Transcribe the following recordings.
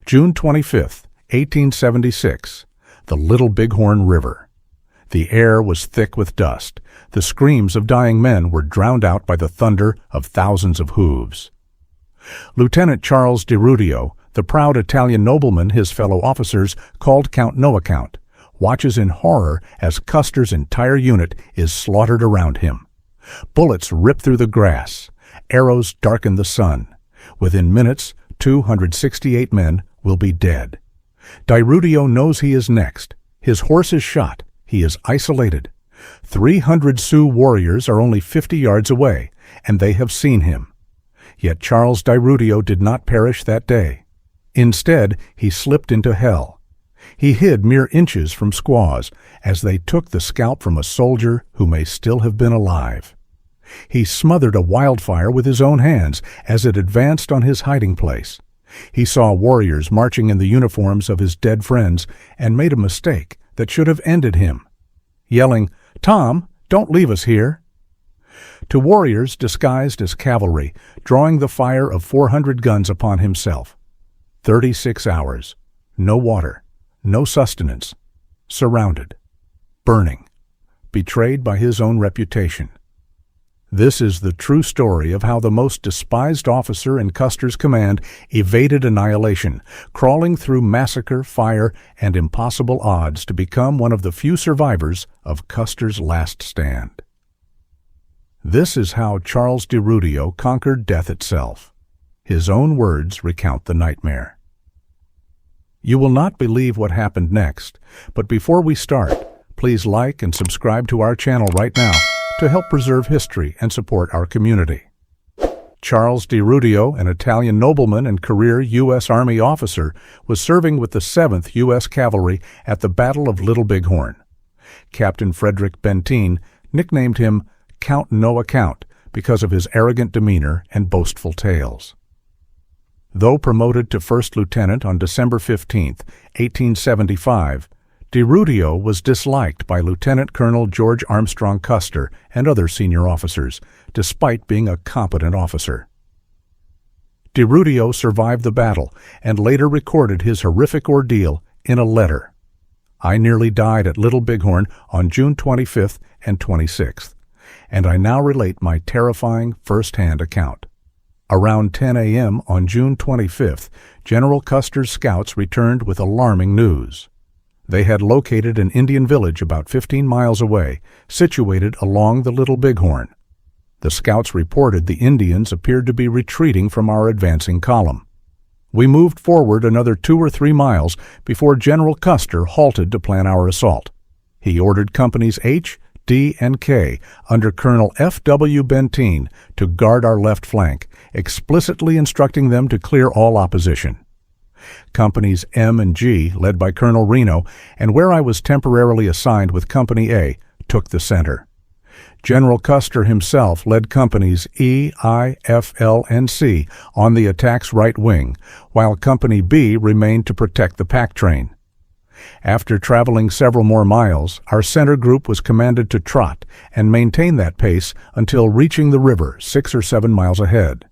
June 25, 1876, the Little Bighorn River. The air was thick with dust. The screams of dying men were drowned out by the thunder of thousands of hooves. Lieutenant Charles DiRudio, the proud Italian nobleman his fellow officers called Count Noacount, watches in horror as Custer's entire unit is slaughtered around him. Bullets rip through the grass. Arrows darken the sun. Within minutes, 268 men will be dead. DiRudio knows he is next. His horse is shot. He is isolated. 300 Sioux warriors are only 50 yards away, and they have seen him. Yet Charles DiRudio did not perish that day. Instead, he slipped into hell. He hid mere inches from squaws as they took the scalp from a soldier who may still have been alive. He smothered a wildfire with his own hands as it advanced on his hiding place. He saw warriors marching in the uniforms of his dead friends and made a mistake that should have ended him, yelling, "Tom, don't leave us here." To warriors disguised as cavalry, drawing the fire of 400 guns upon himself. 36 hours, no water, no sustenance, surrounded, burning, betrayed by his own reputation. This is the true story of how the most despised officer in Custer's command evaded annihilation, crawling through massacre, fire, and impossible odds to become one of the few survivors of Custer's last stand. This is how Charles DiRudio conquered death itself. His own words recount the nightmare. You will not believe what happened next, but before we start, please like and subscribe to our channel right now to help preserve history and support our community. Charles DiRudio, an Italian nobleman and career U.S. Army officer, was serving with the 7th U.S. Cavalry at the Battle of Little Bighorn. Captain Frederick Benteen nicknamed him Count Noacount because of his arrogant demeanor and boastful tales. Though promoted to first lieutenant on December 15, 1875, DeRudio was disliked by Lieutenant Colonel George Armstrong Custer and other senior officers, despite being a competent officer. DeRudio survived the battle and later recorded his horrific ordeal in a letter. "I nearly died at Little Bighorn on June 25th and 26th, and I now relate my terrifying first-hand account." Around 10 a.m. on June 25th, General Custer's scouts returned with alarming news. They had located an Indian village about 15 miles away, situated along the Little Bighorn. The scouts reported the Indians appeared to be retreating from our advancing column. We moved forward another 2 or 3 miles before General Custer halted to plan our assault. He ordered Companies H, D, and K under Colonel F.W. Benteen to guard our left flank, explicitly instructing them to clear all opposition. Companies M and G, led by Colonel Reno, and where I was temporarily assigned with Company A, took the center. General Custer himself led Companies E, I, F, L, and C on the attack's right wing, while Company B remained to protect the pack train. After traveling several more miles, our center group was commanded to trot and maintain that pace until reaching the river 6 or 7 miles ahead.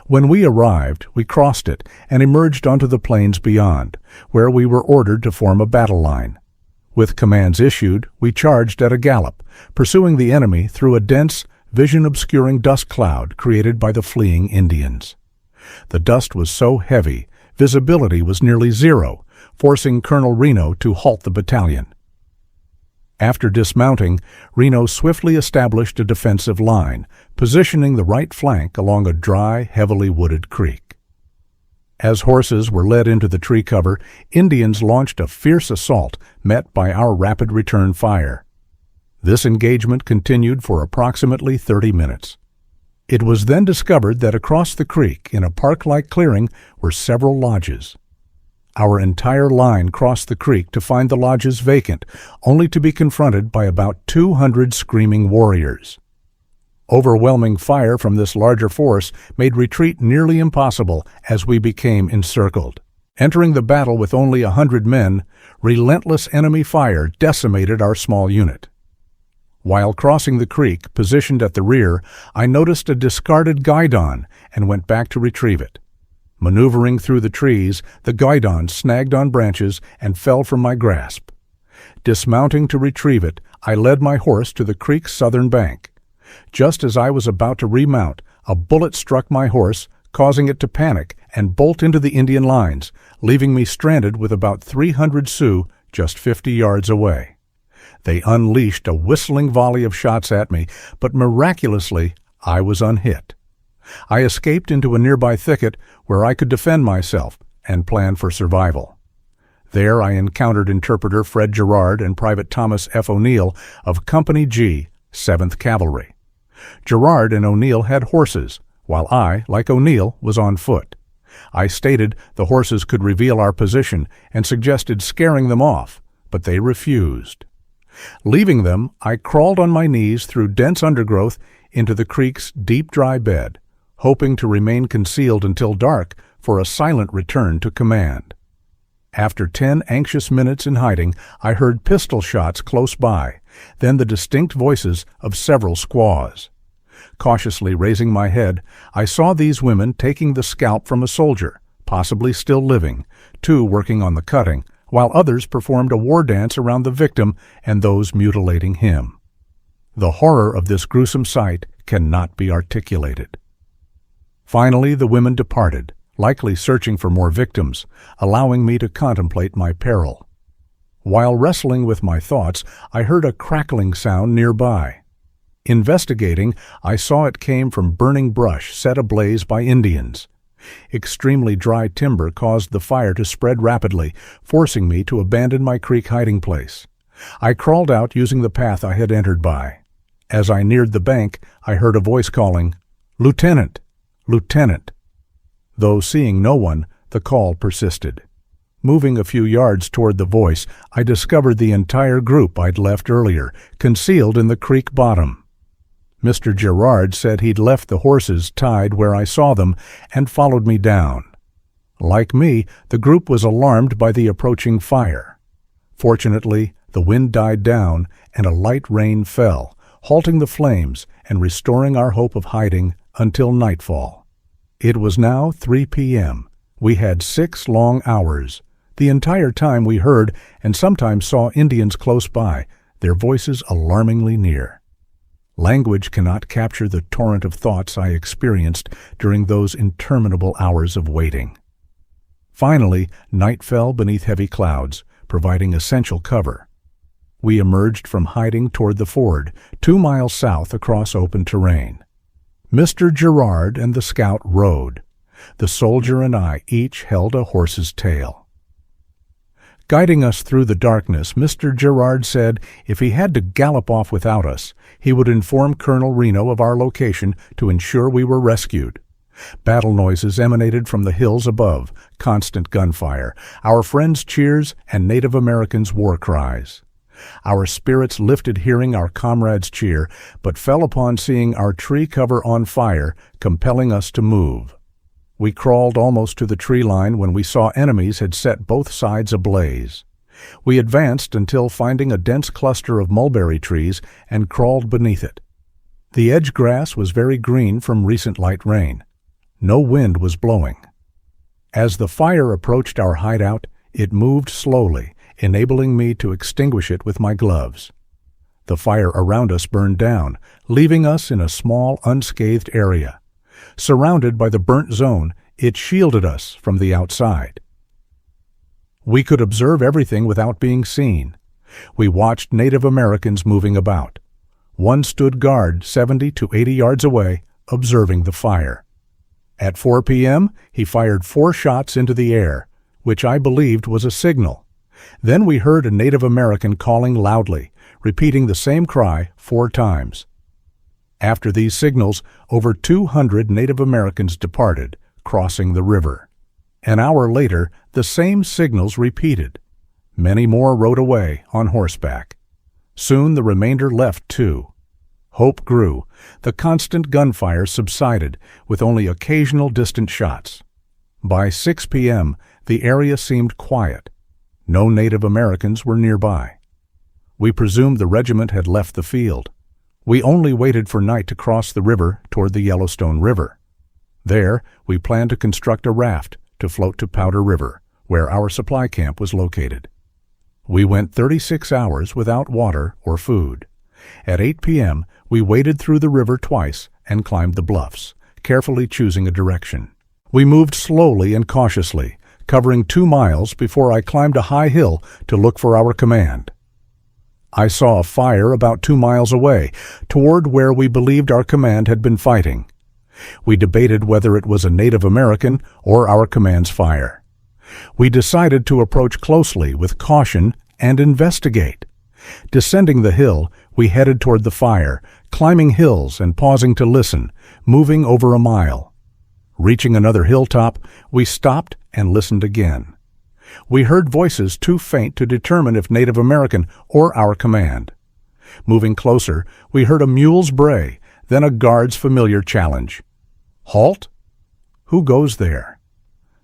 When we arrived, we crossed it and emerged onto the plains beyond, where we were ordered to form a battle line. With commands issued, we charged at a gallop, pursuing the enemy through a dense, vision-obscuring dust cloud created by the fleeing Indians. The dust was so heavy, visibility was nearly zero, forcing Colonel Reno to halt the battalion. After dismounting, Reno swiftly established a defensive line, positioning the right flank along a dry, heavily wooded creek. As horses were led into the tree cover, Indians launched a fierce assault, met by our rapid return fire. This engagement continued for approximately 30 minutes. It was then discovered that across the creek, in a park-like clearing, were several lodges. Our entire line crossed the creek to find the lodges vacant, only to be confronted by about 200 screaming warriors. Overwhelming fire from this larger force made retreat nearly impossible as we became encircled. Entering the battle with only 100 men, relentless enemy fire decimated our small unit. While crossing the creek, positioned at the rear, I noticed a discarded guidon and went back to retrieve it. Maneuvering through the trees, the guidon snagged on branches and fell from my grasp. Dismounting to retrieve it, I led my horse to the creek's southern bank. Just as I was about to remount, a bullet struck my horse, causing it to panic and bolt into the Indian lines, leaving me stranded with about 300 Sioux just 50 yards away. They unleashed a whistling volley of shots at me, but miraculously, I was unhit. I escaped into a nearby thicket where I could defend myself and plan for survival. There I encountered interpreter Fred Gerard and Private Thomas F. O'Neill of Company G, 7th Cavalry. Gerard and O'Neill had horses, while I, like O'Neill, was on foot. I stated the horses could reveal our position and suggested scaring them off, but they refused. Leaving them, I crawled on my knees through dense undergrowth into the creek's deep dry bed, hoping to remain concealed until dark for a silent return to command. After 10 anxious minutes in hiding, I heard pistol shots close by, then the distinct voices of several squaws. Cautiously raising my head, I saw these women taking the scalp from a soldier, possibly still living, 2 working on the cutting, while others performed a war dance around the victim and those mutilating him. The horror of this gruesome sight cannot be articulated. Finally, the women departed, likely searching for more victims, allowing me to contemplate my peril. While wrestling with my thoughts, I heard a crackling sound nearby. Investigating, I saw it came from burning brush set ablaze by Indians. Extremely dry timber caused the fire to spread rapidly, forcing me to abandon my creek hiding place. I crawled out using the path I had entered by. As I neared the bank, I heard a voice calling, "Lieutenant! Lieutenant!" Though seeing no one, the call persisted. Moving a few yards toward the voice, I discovered the entire group I'd left earlier, concealed in the creek bottom. Mr. Gerard said he'd left the horses tied where I saw them and followed me down. Like me, the group was alarmed by the approaching fire. Fortunately, the wind died down and a light rain fell, halting the flames and restoring our hope of hiding until nightfall. It was now 3 p.m. We had 6 long hours. The entire time we heard and sometimes saw Indians close by, their voices alarmingly near. Language cannot capture the torrent of thoughts I experienced during those interminable hours of waiting. Finally, night fell beneath heavy clouds, providing essential cover. We emerged from hiding toward the ford, 2 miles south across open terrain. Mr. Gerard and the scout rode. The soldier and I each held a horse's tail. Guiding us through the darkness, Mr. Gerard said if he had to gallop off without us, he would inform Colonel Reno of our location to ensure we were rescued. Battle noises emanated from the hills above, constant gunfire, our friends' cheers, and Native Americans' war cries. Our spirits lifted hearing our comrades cheer, but fell upon seeing our tree cover on fire, compelling us to move. We crawled almost to the tree line when we saw enemies had set both sides ablaze. We advanced until finding a dense cluster of mulberry trees and crawled beneath it. The edge grass was very green from recent light rain. No wind was blowing. As the fire approached our hideout, it moved slowly, enabling me to extinguish it with my gloves. The fire around us burned down, leaving us in a small, unscathed area. Surrounded by the burnt zone, it shielded us from the outside. We could observe everything without being seen. We watched Native Americans moving about. One stood guard 70 to 80 yards away, observing the fire. At 4 p.m., he fired 4 shots into the air, which I believed was a signal. Then we heard a Native American calling loudly, repeating the same cry 4 times. After these signals, over 200 Native Americans departed, crossing the river. An hour later, the same signals repeated. Many more rode away on horseback. Soon the remainder left too. Hope grew. The constant gunfire subsided, with only occasional distant shots. By 6 p.m., the area seemed quiet. No Native Americans were nearby. We presumed the regiment had left the field. We only waited for night to cross the river toward the Yellowstone River. There, we planned to construct a raft to float to Powder River, where our supply camp was located. We went 36 hours without water or food. At 8 p.m., we waded through the river twice and climbed the bluffs, carefully choosing a direction. We moved slowly and cautiously, covering 2 miles before I climbed a high hill to look for our command. I saw a fire about 2 miles away, toward where we believed our command had been fighting. We debated whether it was a Native American or our command's fire. We decided to approach closely with caution and investigate. Descending the hill, we headed toward the fire, climbing hills and pausing to listen, moving over a mile. Reaching another hilltop, we stopped and listened again. We heard voices too faint to determine if Native American or our command. Moving closer, we heard a mule's bray, then a guard's familiar challenge. "Halt? Who goes there?"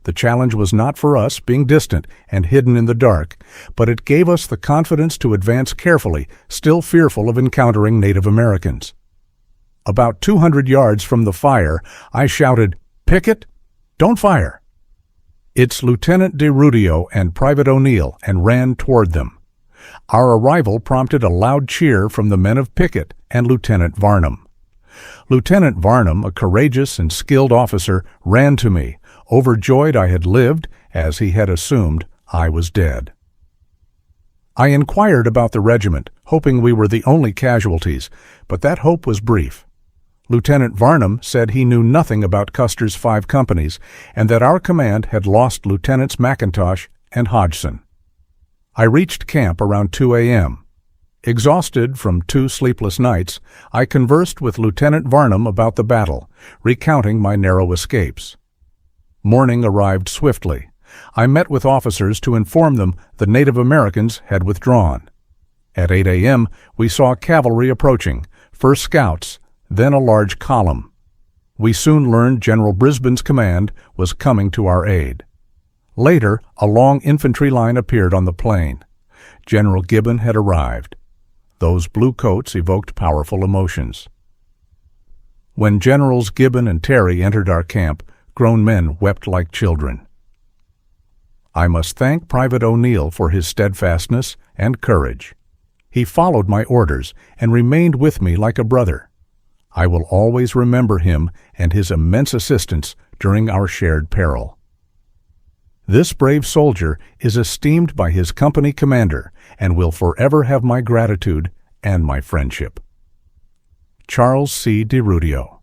The challenge was not for us, being distant and hidden in the dark, but it gave us the confidence to advance carefully, still fearful of encountering Native Americans. About 200 yards from the fire, I shouted, "Picket! Don't fire!" "It's Lieutenant DeRudio and Private O'Neill," and ran toward them. Our arrival prompted a loud cheer from the men of Pickett and Lieutenant Varnum. Lieutenant Varnum, a courageous and skilled officer, ran to me, overjoyed I had lived, as he had assumed I was dead. I inquired about the regiment, hoping we were the only casualties, but that hope was brief. Lieutenant Varnum said he knew nothing about Custer's 5 companies and that our command had lost Lieutenants McIntosh and Hodgson. I reached camp around 2 a.m. Exhausted from 2 sleepless nights, I conversed with Lieutenant Varnum about the battle, recounting my narrow escapes. Morning arrived swiftly. I met with officers to inform them the Native Americans had withdrawn. At 8 a.m., we saw cavalry approaching, first scouts, then a large column. We soon learned General Brisbane's command was coming to our aid. Later, a long infantry line appeared on the plain. General Gibbon had arrived. Those blue coats evoked powerful emotions. When Generals Gibbon and Terry entered our camp, grown men wept like children. I must thank Private O'Neill for his steadfastness and courage. He followed my orders and remained with me like a brother. I will always remember him and his immense assistance during our shared peril. This brave soldier is esteemed by his company commander and will forever have my gratitude and my friendship. Charles C. DiRudio.